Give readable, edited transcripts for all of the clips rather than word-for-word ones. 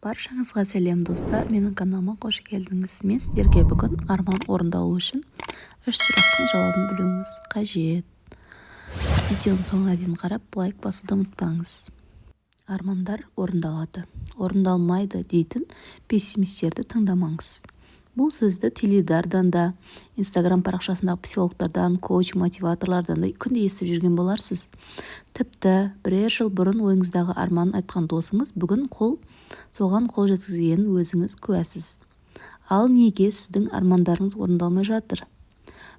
Баршаңызға сәлем достар, менің каналыма қош келдіңіз. Мен сіздерге бүгін арман орындалу үшін 3 сұрақтың жауабын білуіңіз қажет. Видеоның соңына дейін қарап, лайк басуды ұмытпаңыз. Армандар орындалады, орындалмайды дейтін пессимистерді тыңдамаңыз. Бұл сөзді теледидардан да, Инстаграм парақшасындағы психологтардан, коуч-мотиваторлардан да күнде естіп жүрген боларсыз. Тіпті бірер жыл бұрын ойыңыздағы арманын айтқан досыңыз бүгін соған қол жеткізгенін өзіңіз куәсіз. Ал неге сіздің армандарыңыз орындалмай жатыр?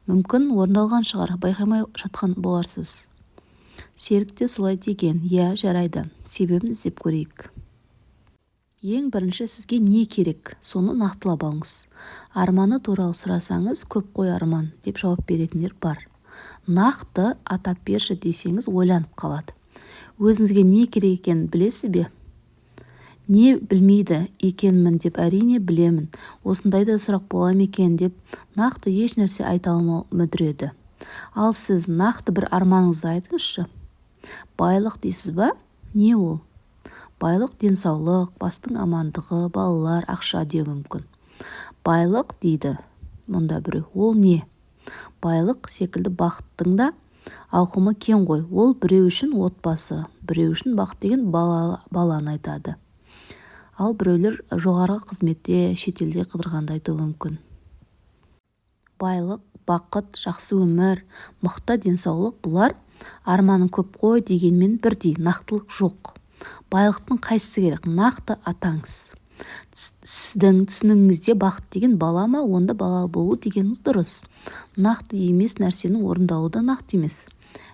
Мүмкін орындалған шығар, байқамай жатқан боларсыз. Серік те солай деген. Жарайды, себебін іздеп көрейік. Ең бірінші сізге не керек, соны нақтылап алыңыз. Арманы туралы сұрасаңыз, көп қой арман деп жауап беретіндер бар. Нақты атап берші десеңіз, ойланып қалады. Өзіңізге не керек екенін білесіз бе? Не білмейді екенмін деп әрине білемін. Осындай да сұрақ бола ма екен деп нақты еш нәрсе айта алмау мүдіреді. Ал сіз нақты бір арманыңызды айтыңызшы. Байлық дейсіз ба? Не ол? Байлық денсаулық, бастың амандығы, балалар, ақша деу мүмкін. Байлық дейді мұнда біреу. Ол не? Байлық секілді бақыттың да ауқымы кең ғой. Ол біреу үшін отбасы, біреу үшін бақыт деген баланы айтады. Ал біреулер жоғарғы қызметте, шетелде қыдырғанды айтуы мүмкін. Байлық, бақыт, жақсы өмір, мықты денсаулық, бұлар арманың көп қой дегенмен бірдей, нақтылық жоқ. Байлықтың қайсысы керек? Нақты атаңыз. Сіздің түсінігіңізде бақыт деген бала ма? Онда балалы болу дегеніңіз дұрыс. Нақты емес нәрсенің орындалуы да нақты емес.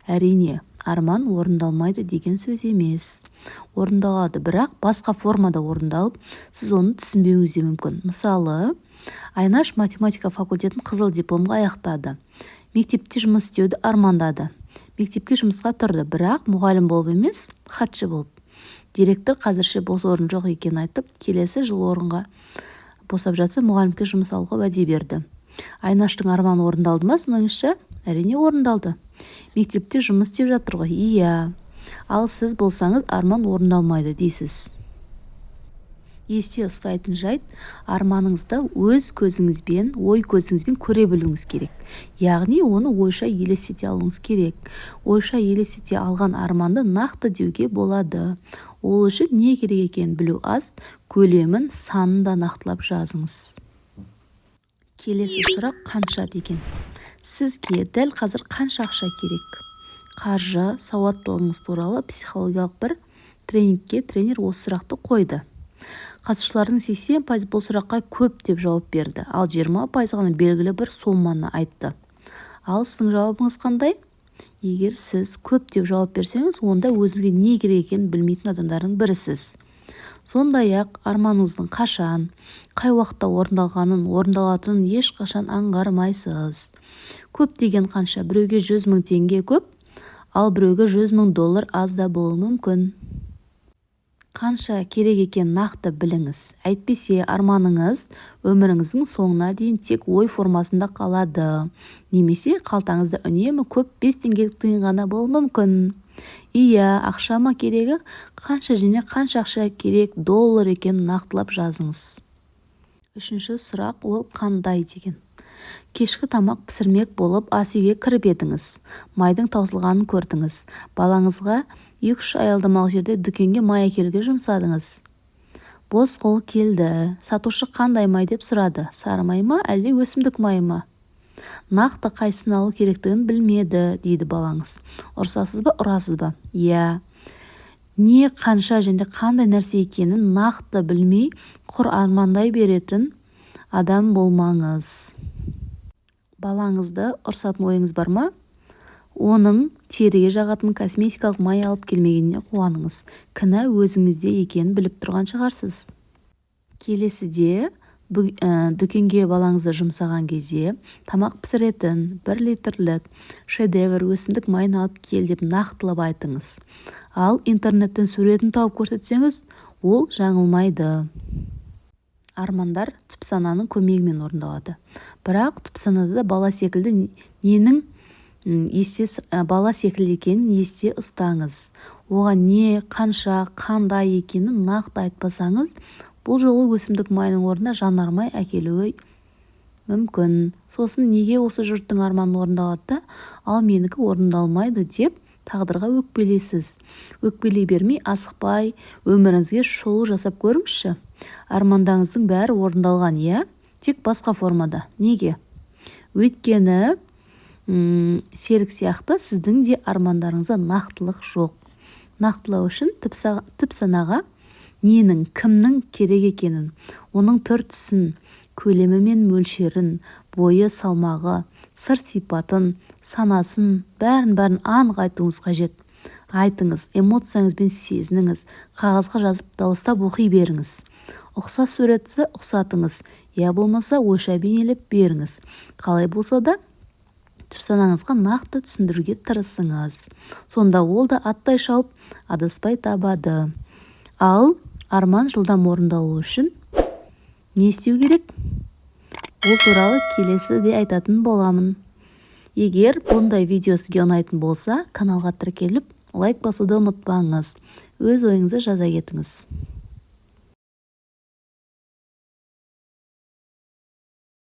Әрине, арман орындалмайды деген сөз емес. Орындалады, бірақ басқа формада орындалып, сіз оны түсінбеуіңіз де мүмкін. Мысалы, Айнаш математика факультетін қызыл дипломға аяқтады. Мектепте жұмыс істеуді армандады. Мектепке жұмысқа тұрды, бірақ мұғалім болып емес, хатшы болып. Директор қазірше бос орын жоқ екенін айтып, келесі жыл орынға босап жатса, мұғалімге жұмыс алуға уәде берді. Айнаштың арманы орындалды ма сізіңізше? Әрине орындалды. Мектепте жұмыс істеп жатыр ғой. Ал сіз болсаңыз арман орындалмайды дейсіз. Есте ұстайтын жайт, арманыңызды өз көзіңізбен, ой көзіңізбен көре білуіңіз керек. Яғни оны ойша елестете алуыңыз керек. Ойша елестете алған арманды нақты деуге болады. Ол үшін не керек екенін білу аз, көлемін, санын да нақтылап жазыңыз. Келесі сұрақ қанша деген. Сізге дәл қазір қанша ақша керек? Қаржы, сауаттылығыңыз туралы психологиялық бір тренингке тренер осы сұрақты қойды. Қатысушылардың 80% бұл сұраққа көп деп жауап берді, ал 20% ғана белгілі бір соманы айтты. Ал сіздің жауабыңыз қандай? Егер сіз көп деп жауап берсеңіз, онда өзіңізге не керек екенін білмейтін адамдардың бірісіз. Сондай-ақ арманыңыздың қашан, қай уақытта орындалатынын ешқашан аңғармайсыз. Көп деген қанша? Біреуге 100 000 теңге көп, ал біреуге 100 000 доллар аз да болуы мүмкін. Қанша керек екен нақты біліңіз. Әйтпесе арманыңыз өміріңіздің соңына дейін тек ой формасында қалады. Немесе қалтаңызда үнемі көп 5 теңгелік тиын ғана болуы мүмкін. Ақша ма керегі? Қанша және қанша ақша керек доллар екенін нақтылап жазыңыз. Үшінші сұрақ, ол қандай деген. Кешкі тамақ пісірмек болып ас үйге кіріп едіңіз. Майдың таусылғанын көрдіңіз. Балаңызға 2-3 аялдамалық жерде дүкенге май әкелуге жұмсадыңыз. Бос қол келді. Сатушы қандай май деп сұрады. Сары май ма, әлде өсімдік май ма? Нақты қайсысын алу керектігін білмеді, дейді балаңыз. Ұрсасыз ба, ұрасыз ба? Не қанша және қандай нәрсе екенін нақты білмей, құр армандай беретін адам болмаңыз. Балаңызды ұрсатын ойыңыз бар ма? Оның теріге жағатын косметикалық май алып келмегеніне қуаныңыз. Кінә өзіңізде екенін біліп тұрған шығарсыз. Келесіде дүкенге балаңызды жұмсаған кезде тамақ пісіретін 1 литрлік шедевр өсімдік майын алып кел деп нақтылап айтыңыз. Ал интернеттен суретін тауып көрсетсеңіз, ол жаңылмайды. Армандар түпсананың көмегімен орындалады. Бірақ түпсанада бала секілді бала секілді екенін есте ұстаңыз. Оған не, қанша, қандай екенін нақты айтпасаңыз, Бұл жолы өсімдік майының орнына жанармай әкелуі мүмкін. Сосын неге осы жұрттың арманын орындалады, ал менікі орындалмайды деп тағдырға өкпелейсіз. Өкпелей бермей, асықпай, өміріңізге шолу жасап көріңізші. Армандарыңыздың бәрі орындалған, иә? Тек басқа формада. Неге? Өйткені серік сияқты сіздің де армандарыңызда нақтылық жоқ. Нақтылау үшін түп санаға ненің, кімнің керек екенін, оның түр-түсін, көлемі мен мөлшерін, бойы, салмағы, сыр-сипатын, санасын, бәрін анық айтуыңыз қажет. Айтыңыз, эмоцияңызбен сезініңіз, қағазға жазып дауыстап оқи беріңіз. Ұқсас суретті ұқсатыңыз, я болмаса ойша бейнелеп беріңіз. Қалай болса да түп санаңызға нақты түсіндіруге тырысыңыз. Сонда ол да аттай шауып адаспай табады. Ал арман жылдам орындалу үшін не істеу керек? Ол туралы келесіде айтатын боламын. Егер бұндай видео сізге ұнайтын болса, каналға тіркеліп, лайк басуды ұмытпаңыз. Өз ойыңызды жаза кетіңіз.